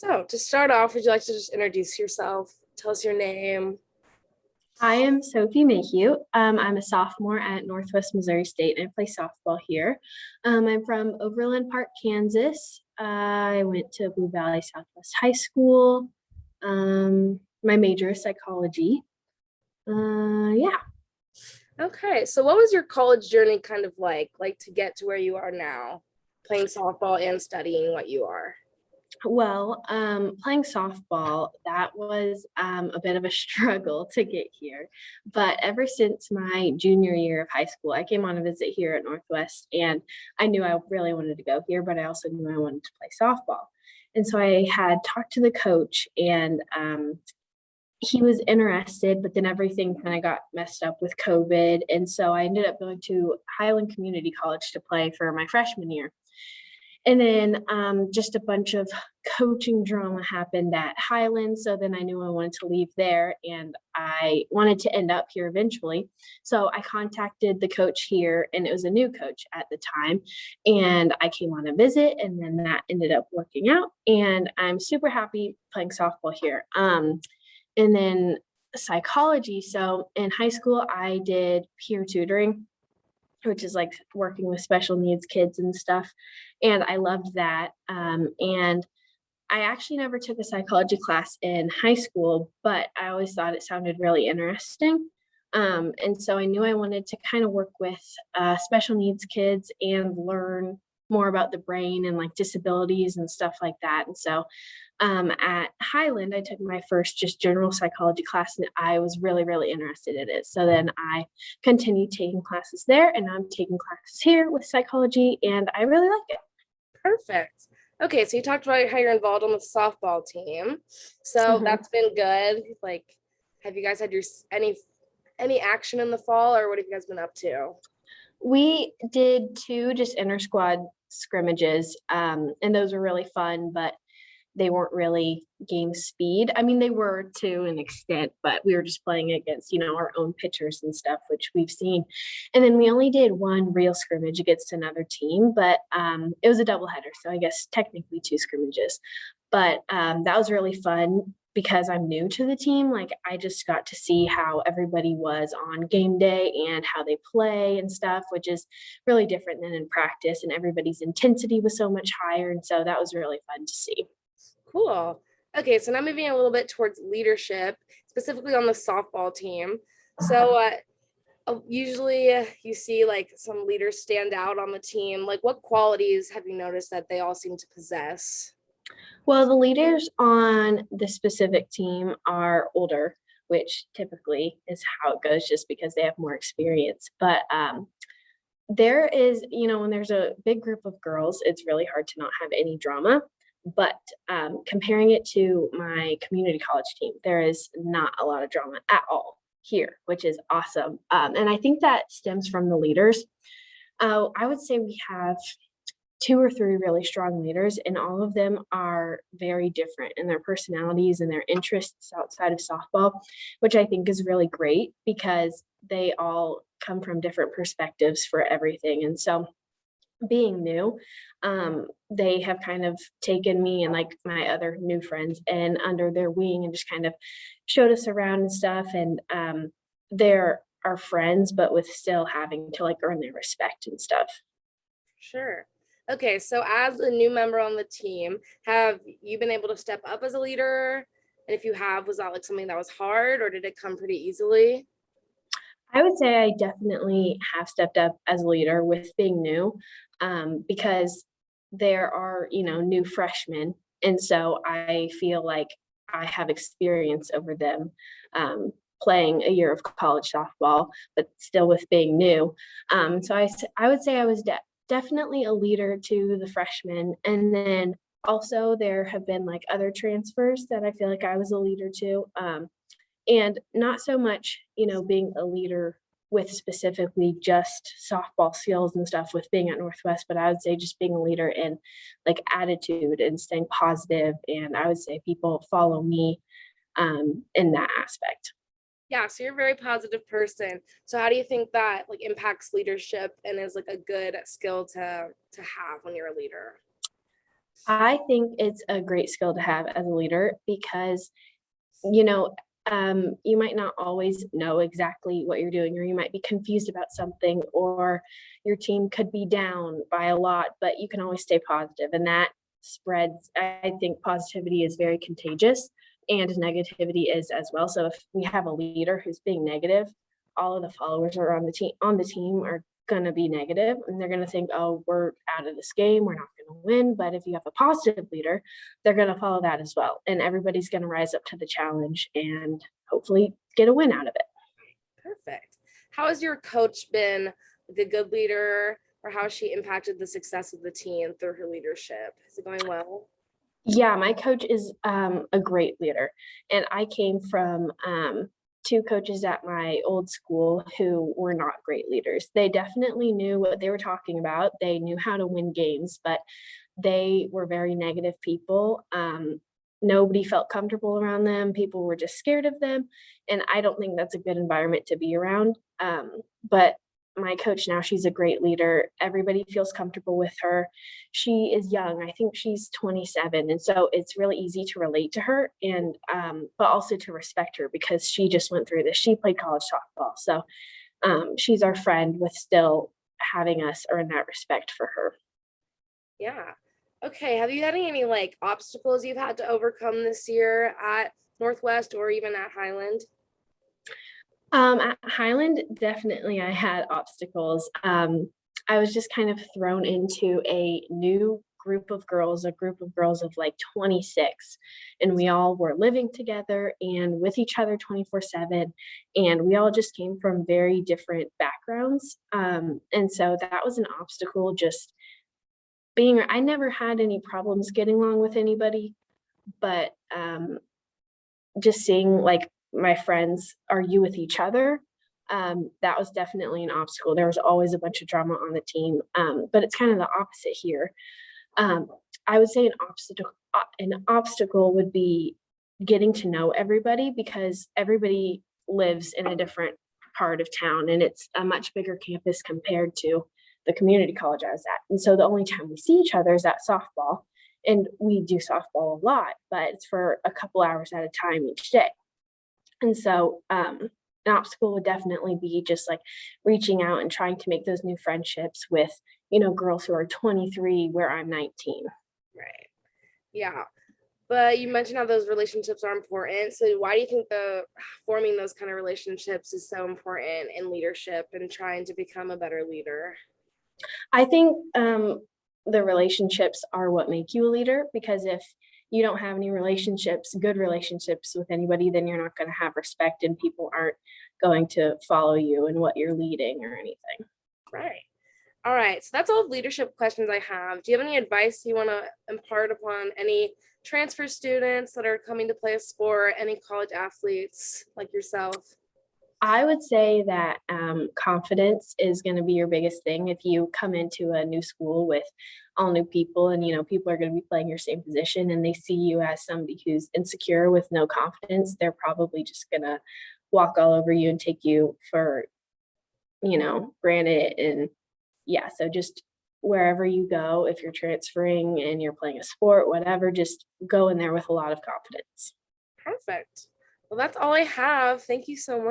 So to start off, would you like to just introduce yourself? Tell us your name. I am Sophie Mayhugh. I'm a sophomore at Northwest Missouri State and I play softball here. I'm from Overland Park, Kansas. I went to Blue Valley Southwest High School. My major is psychology. Yeah. Okay, so what was your college journey kind of like to get to where you are now, playing softball and studying what you are? Well, playing softball, that was a bit of a struggle to get here. But ever since my junior year of high school, I came on a visit here at Northwest, and I knew I really wanted to go here, but I also knew I wanted to play softball. And so I had talked to the coach, and he was interested, but then everything kind of got messed up with COVID. And so I ended up going to Highland Community College to play for my freshman year. And then just a bunch of coaching drama happened at Highland. So then I knew I wanted to leave there and I wanted to end up here eventually. So I contacted the coach here, and it was a new coach at the time. And I came on a visit, and then that ended up working out. And I'm super happy playing softball here. And then psychology. So in high school, I did peer tutoring, which is like working with special needs kids and stuff. And I loved that. And I actually never took a psychology class in high school, but I always thought it sounded really interesting. And so I knew I wanted to kind of work with special needs kids and learn more about the brain and like disabilities and stuff like that. And so at Highland, I took my first just general psychology class, and I was really, really interested in it. So then I continued taking classes there, and I'm taking classes here with psychology, and I really like it. Perfect. Okay, so you talked about how you're involved on the softball team. So that's been good. Like, have you guys had your any action in the fall, or what have you guys been up to? We did two just inter squad scrimmages, and those were really fun, but they weren't really game speed. I mean, they were to an extent, but we were just playing against, our own pitchers and stuff, which we've seen. And then we only did one real scrimmage against another team, but it was a doubleheader. So I guess technically two scrimmages. But that was really fun because I'm new to the team. Like, I just got to see how everybody was on game day and how they play and stuff, which is really different than in practice. And everybody's intensity was so much higher. And so that was really fun to see. Cool. Okay, so now moving a little bit towards leadership, specifically on the softball team. So usually you see like some leaders stand out on the team. Like, what qualities have you noticed that they all seem to possess? Well, the leaders on the specific team are older, which typically is how it goes just because they have more experience. But there is, when there's a big group of girls, it's really hard to not have any drama. But comparing it to my community college team, there is not a lot of drama at all here, which is awesome. And I think that stems from the leaders. I would say we have two or three really strong leaders, and all of them are very different in their personalities and their interests outside of softball, which I think is really great because they all come from different perspectives for everything. And so being new, they have kind of taken me and like my other new friends and under their wing and just kind of showed us around and stuff. And they're our friends, but with still having to like earn their respect and stuff. Sure. Okay, so as a new member on the team, have you been able to step up as a leader? And if you have, was that like something that was hard, or did it come pretty easily? I would say I definitely have stepped up as a leader with being new, because there are, new freshmen. And so I feel like I have experience over them, playing a year of college softball, but still with being new. So I would say I was definitely a leader to the freshmen. And then also there have been like other transfers that I feel like I was a leader to. And not so much, being a leader with specifically just softball skills and stuff with being at Northwest, but I would say just being a leader in like attitude and staying positive. And I would say people follow me in that aspect. Yeah, so you're a very positive person. So how do you think that like impacts leadership and is like a good skill to have when you're a leader? I think it's a great skill to have as a leader because, you know, you might not always know exactly what you're doing, or you might be confused about something, or your team could be down by a lot, but you can always stay positive, and that spreads. I think positivity is very contagious, and negativity is as well. So if we have a leader who's being negative, all of the followers are on the team are going to be negative, and they're going to think, oh, we're out of this game, we're not going to win. But if you have a positive leader, they're going to follow that as well, and everybody's going to rise up to the challenge and hopefully get a win out of it. Perfect. How has your coach been like a good leader, or how has she impacted the success of the team through her leadership? Is it going well? Yeah, my coach is a great leader, and I came from two coaches at my old school who were not great leaders. They definitely knew what they were talking about. They knew how to win games, but they were very negative people. Nobody felt comfortable around them. People were just scared of them, and I don't think that's a good environment to be around. But my coach now, she's a great leader. Everybody feels comfortable with her. She is young. I think she's 27, and so it's really easy to relate to her, and but also to respect her because she just went through this. She played college softball, so she's our friend with still having us earn that respect for her. Yeah. Okay. Have you had any like obstacles you've had to overcome this year at Northwest or even at Highland? At Highland, definitely I had obstacles. I was just kind of thrown into a new group of girls of like 26, and we all were living together and with each other 24/7, and we all just came from very different backgrounds. And so that was an obstacle just being I never had any problems getting along with anybody, but just seeing like my friends argue with each other, that was definitely an obstacle. There was always a bunch of drama on the team, but it's kind of the opposite here. Um, I would say an obstacle would be getting to know everybody because everybody lives in a different part of town, and it's a much bigger campus compared to the community college I was at. And so the only time we see each other is at softball, and we do softball a lot, but it's for a couple hours at a time each day. And so an obstacle would definitely be just like reaching out and trying to make those new friendships with, girls who are 23 where I'm 19. Right. Yeah. But you mentioned how those relationships are important. So why do you think the forming those kind of relationships is so important in leadership and trying to become a better leader? I think the relationships are what make you a leader because if you don't have any relationships, good relationships with anybody, then you're not going to have respect and people aren't going to follow you and what you're leading or anything. Right. All right. So that's all the leadership questions I have. Do you have any advice you want to impart upon any transfer students that are coming to play a sport, any college athletes like yourself? I would say that confidence is going to be your biggest thing if you come into a new school with all new people, and people are going to be playing your same position, and they see you as somebody who's insecure with no confidence. They're probably just going to walk all over you and take you for granted. And yeah, so just wherever you go, if you're transferring and you're playing a sport, whatever, just go in there with a lot of confidence. Perfect. Well, that's all I have. Thank you so much.